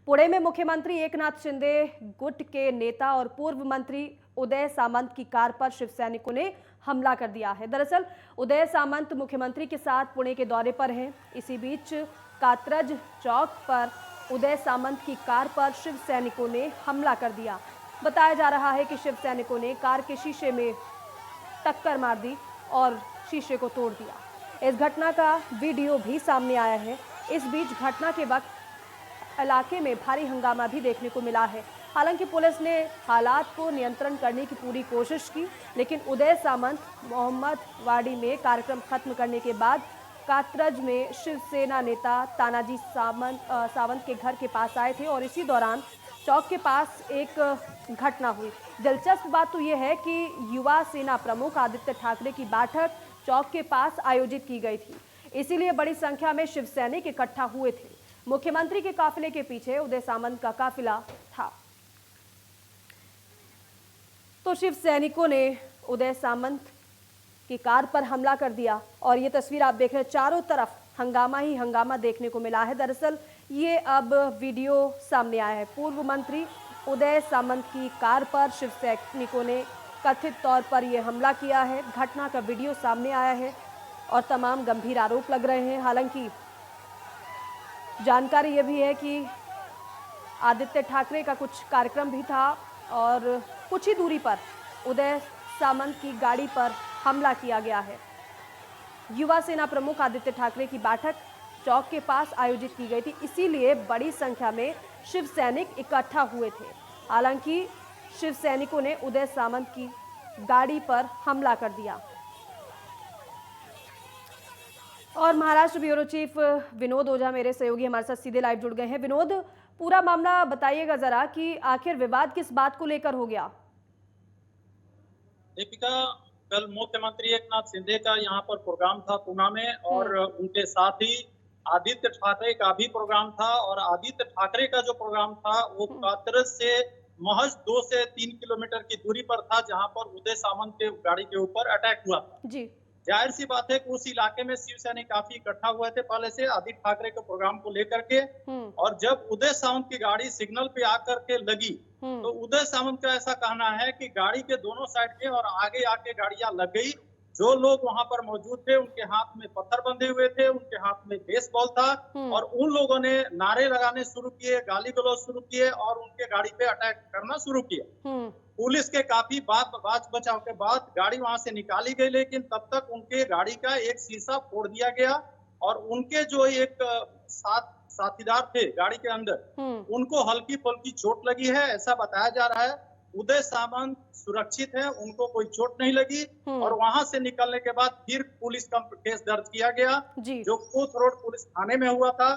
पुणे में मुख्यमंत्री एकनाथ शिंदे गुट के नेता और पूर्व मंत्री उदय सामंत की कार पर शिव सैनिकों ने हमला कर दिया है। दरअसल उदय सामंत मुख्यमंत्री के साथ पुणे के दौरे पर हैं। इसी बीच कात्रज चौक पर उदय सामंत की कार पर शिव सैनिकों ने हमला कर दिया। बताया जा रहा है कि शिव सैनिकों ने कार के शीशे में टक्कर मार दी और शीशे को तोड़ दिया। इस घटना का वीडियो भी सामने आया है। इस बीच घटना के वक्त इलाके में भारी हंगामा भी देखने को मिला है। हालांकि पुलिस ने हालात को नियंत्रण करने की पूरी कोशिश की, लेकिन उदय सामंत मोहम्मद वाड़ी में कार्यक्रम खत्म करने के बाद कात्रज में शिवसेना नेता तानाजी सावंत के घर के पास आए थे और इसी दौरान चौक के पास एक घटना हुई। दिलचस्प बात तो यह है कि युवा सेना प्रमुख आदित्य ठाकरे की बैठक चौक के पास आयोजित की गई थी, इसीलिए बड़ी संख्या में शिव सैनिक इकट्ठा हुए थे। मुख्यमंत्री के काफिले के पीछे उदय सामंत का काफिला था। तो शिव सैनिकों ने उदय सामंत की कार पर हमला कर दिया और ये तस्वीर आप देख रहे हैं, चारों तरफ हंगामा ही हंगामा देखने को मिला है। दरअसल ये अब वीडियो सामने आया है। पूर्व मंत्री उदय सामंत की कार पर शिव सैनिकों ने कथित तौर पर यह हमला किया है। घटना का वीडियो सामने आया है और तमाम गंभीर आरोप लग रहे हैं। हालांकि जानकारी यह भी है कि आदित्य ठाकरे का कुछ कार्यक्रम भी था और कुछ ही दूरी पर उदय सामंत की गाड़ी पर हमला किया गया है। युवा सेना प्रमुख आदित्य ठाकरे की बैठक चौक के पास आयोजित की गई थी, इसीलिए बड़ी संख्या में शिव सैनिक इकट्ठा हुए थे। हालांकि शिव सैनिकों ने उदय सामंत की गाड़ी पर हमला कर दिया। और महाराष्ट्र ब्यूरो चीफ विनोद ओझा मेरे सहयोगी हमारे साथ सीधे लाइव जुड़ गए हैं। विनोद, पूरा मामला बताइएगा जरा कि आखिर विवाद किस बात को लेकर हो गया? दीपिका, कल मुख्यमंत्री एकनाथ शिंदे का यहाँ पर प्रोग्राम था पूना में और उनके साथ ही आदित्य ठाकरे का भी प्रोग्राम था और आदित्य ठाकरे का जो प्रोग्राम था वो कात्रज से महज 2 से 3 किलोमीटर की दूरी पर था, जहाँ पर उदय सामंत के गाड़ी के ऊपर अटैक हुआ था। जी। जाहिर सी बात है कि उस इलाके में शिव सैनिक काफी इकट्ठा हुए थे पहले से आदित्य ठाकरे के प्रोग्राम को लेकर के। और जब उदय सामंत की गाड़ी सिग्नल पे आकर के लगी तो उदय सामंत का ऐसा कहना है कि गाड़ी के दोनों साइड में और आगे आके गाड़ियां लग गई। जो लोग वहां पर मौजूद थे उनके हाथ में पत्थर बंधे हुए थे, उनके हाथ में बेसबॉल था और उन लोगों ने नारे लगाने शुरू किए, गाली गलौज शुरू किए और उनके गाड़ी पे अटैक करना शुरू किया। पुलिस के काफी बात बचाव के बाद गाड़ी वहां से निकाली गई, लेकिन तब तक उनके गाड़ी का एक शीशा फोड़ दिया गया और उनके जो एक साथीदार थे गाड़ी के अंदर उनको हल्की फुल्की चोट लगी है, ऐसा बताया जा रहा है। उदय सामंत सुरक्षित है, उनको कोई चोट नहीं लगी और वहां से निकलने के बाद फिर पुलिस का केस दर्ज किया गया जो कोथ रोड पुलिस थाने में हुआ था।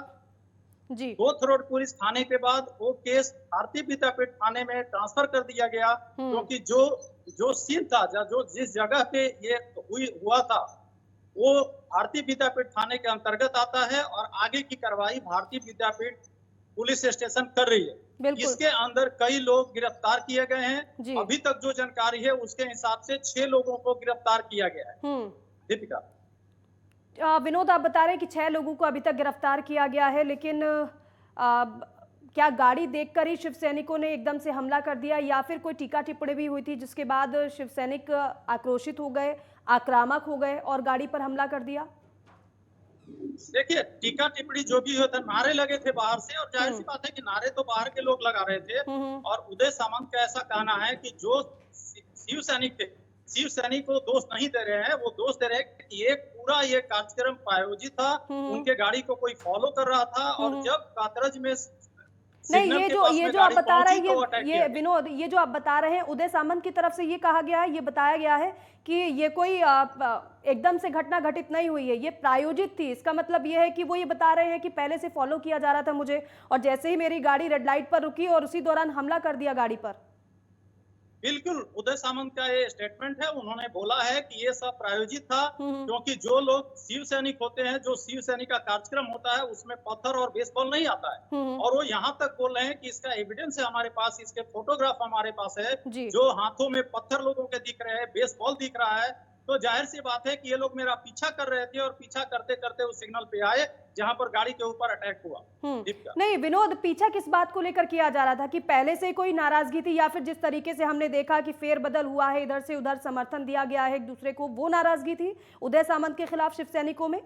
कोथ रोड पुलिस थाने के बाद वो केस भारतीय विद्यापीठ थाने में ट्रांसफर कर दिया गया, क्योंकि जो सीन था, जो जिस जगह पे ये हुआ था वो भारतीय विद्यापीठ थाने के अंतर्गत आता है और आगे की कार्रवाई भारतीय विद्यापीठ पुलिस स्टेशन कर रही है। इसके अंदर कई लोग गिरफ्तार किए गए हैं। अभी तक जो जानकारी है उसके हिसाब से 6 लोगों को गिरफ्तार किया गया है। दीपिका, विनोद, आप बता रहे हैं कि 6 लोगों को अभी तक गिरफ्तार किया गया है, लेकिन क्या गाड़ी देखकर ही शिव सैनिकों ने एकदम से हमला कर दिया या फिर कोई टीका टिप्पणी भी हुई थी जिसके बाद शिव सैनिक आक्रोशित हो गए, आक्रामक हो गए और गाड़ी पर हमला कर दिया? देखिए, टीका टिप्पणी जो भी होता, नारे लगे थे बाहर से और जाहिर सी बात है कि नारे तो बाहर के लोग लगा रहे थे। और उदय सामंत का ऐसा कहना है कि जो शिव सैनिक थे, शिव सैनिक को दोष नहीं दे रहे हैं, वो दोष दे रहे हैं कि पूरा ये कार्यक्रम आयोजित था, उनके गाड़ी को कोई फॉलो कर रहा था और जब कात्रज में नहीं, ये जो आप बता रहे हैं, ये विनोद, ये जो आप बता रहे हैं उदय सामंत की तरफ से ये कहा गया है, ये बताया गया है कि ये कोई एकदम से घटना घटित नहीं हुई है, ये प्रायोजित थी। इसका मतलब ये है कि वो ये बता रहे हैं कि पहले से फॉलो किया जा रहा था मुझे और जैसे ही मेरी गाड़ी रेड लाइट पर रुकी और उसी दौरान हमला कर दिया गाड़ी पर। बिल्कुल, उदय सामंत का ये स्टेटमेंट है। उन्होंने बोला है कि ये सब प्रायोजित था, क्योंकि जो लोग शिव सैनिक होते हैं, जो शिव सैनिक का कार्यक्रम होता है उसमें पत्थर और बेसबॉल नहीं आता है। और वो यहाँ तक बोल रहे हैं कि इसका एविडेंस है हमारे पास, इसके फोटोग्राफ हमारे पास है, जो हाथों में पत्थर लोगों के दिख रहे हैं, बेसबॉल दिख रहा है। तो जाहिर सी बात है कि ये लोग मेरा पीछा कर रहे थे और पीछा करते करते उस सिग्नल पे आए जहां पर गाड़ी के ऊपर अटैक हुआ। दीपिका, नहीं विनोद, पीछा किस बात को लेकर किया जा रहा था कि पहले से कोई नाराजगी थी या फिर जिस तरीके से हमने देखा कि फेरबदल हुआ है, इधर से उधर समर्थन दिया गया है एक दूसरे को, वो नाराजगी थी उदय सामंत के खिलाफ शिव सैनिकों में,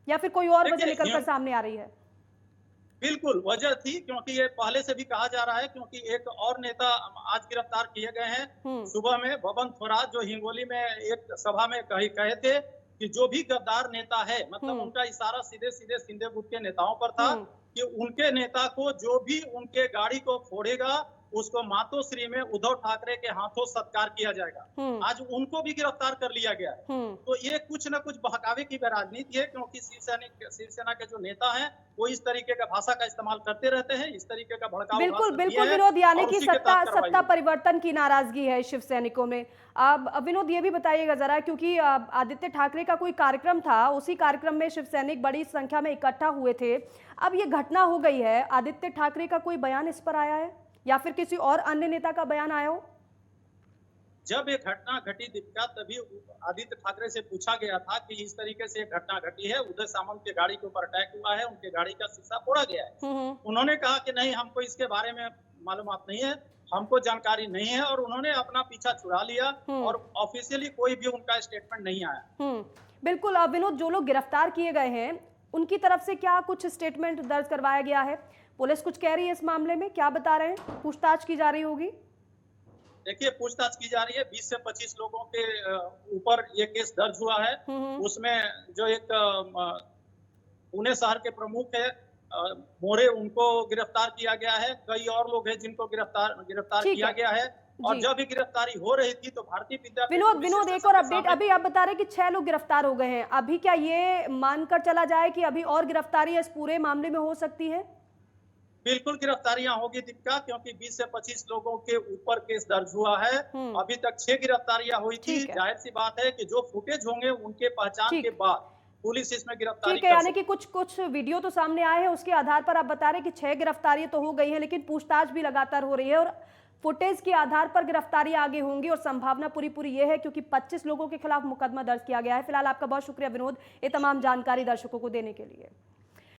या फिर कोई और वजह निकलकर सामने आ रही है? बिल्कुल वजह थी, क्योंकि ये पहले से भी कहा जा रहा है, क्योंकि एक और नेता आज गिरफ्तार किए गए हैं सुबह में, बबन थोराट, जो हिंगोली में एक सभा में कहे थे कि जो भी गद्दार नेता है, मतलब उनका इशारा सीधे सीधे शिंदे गुट के नेताओं पर था कि उनके नेता को जो भी उनके गाड़ी को फोड़ेगा उसको मातोश्री में उद्धव ठाकरे के हाथों सत्कार किया जाएगा। आज उनको भी गिरफ्तार कर लिया गया है। तो ये कुछ न कुछ बहकावे की राजनीति है, क्योंकि शिवसेना के जो नेता हैं वो इस तरीके का भाषा का इस्तेमाल करते रहते हैं, इस तरीके का भड़काऊ। बिल्कुल बिल्कुल विनोद, यानी कि सत्ता परिवर्तन की नाराजगी है शिव सैनिकों में। अब विनोद ये भी बताइएगा जरा, क्योंकि आदित्य ठाकरे का कोई कार्यक्रम था, उसी कार्यक्रम में शिव सैनिक बड़ी संख्या में इकट्ठा हुए थे, अब ये घटना हो गई है, आदित्य ठाकरे का कोई बयान इस पर आया है या फिर किसी और अन्य नेता का बयान आया हो? जब ये घटना घटी दीपिका, तभी आदित्य ठाकरे से पूछा गया था कि इस तरीके से घटना घटी है, उदय सामंत के गाड़ी के ऊपर अटैक हुआ है, उनके गाड़ी का शीशा फोड़ा गया है। उन्होंने कहा कि नहीं, हमको इसके बारे में मालूमात नहीं है, हमको जानकारी नहीं है, और उन्होंने अपना पीछा छुड़ा लिया और ऑफिशियली कोई भी उनका स्टेटमेंट नहीं आया। बिल्कुल। अब विनोद, जो लोग गिरफ्तार किए गए हैं उनकी तरफ से क्या कुछ स्टेटमेंट दर्ज करवाया गया है? पुलिस कुछ कह रही है इस मामले में, क्या बता रहे हैं? पूछताछ की जा रही होगी? देखिए, पूछताछ की जा रही है। 20 से 25 लोगों के ऊपर ये केस दर्ज हुआ है। उसमें जो एक पुणे शहर के प्रमुख है मोरे, उनको गिरफ्तार किया गया है। कई और लोग हैं जिनको गिरफ्तार किया गया है। और जब भी गिरफ्तारी हो रही थी तो भारतीय विद्यापीठ। विनोद एक और अपडेट, अभी आप बता रहे कि 6 लोग गिरफ्तार हो गए हैं, अभी क्या ये मानकर चला जाए कि अभी और गिरफ्तारी इस पूरे मामले में हो सकती है? बिल्कुल गिरफ्तारियां होगी दीपिका, क्योंकि 20 से 25 लोगों के ऊपर केस दर्ज हुआ है। अभी तक 6 गिरफ्तारियां हुई थी। जाहिर सी बात है कि जो फुटेज होंगे उनके पहचान के बाद पुलिस इसमें गिरफ्तारी ठीक है, यानी कि कुछ वीडियो तो सामने आए हैं, उसके आधार पर आप बता रहे हैं कि 6 गिरफ्तारियां तो हो गई हैं, लेकिन पूछताछ भी लगातार हो रही है और फुटेज के आधार पर गिरफ्तारी आगे होंगी, और संभावना पूरी ये है क्योंकि 25 लोगों के खिलाफ मुकदमा दर्ज किया गया है। फिलहाल आपका बहुत शुक्रिया विनोद, ये तमाम जानकारी दर्शकों को देने के लिए।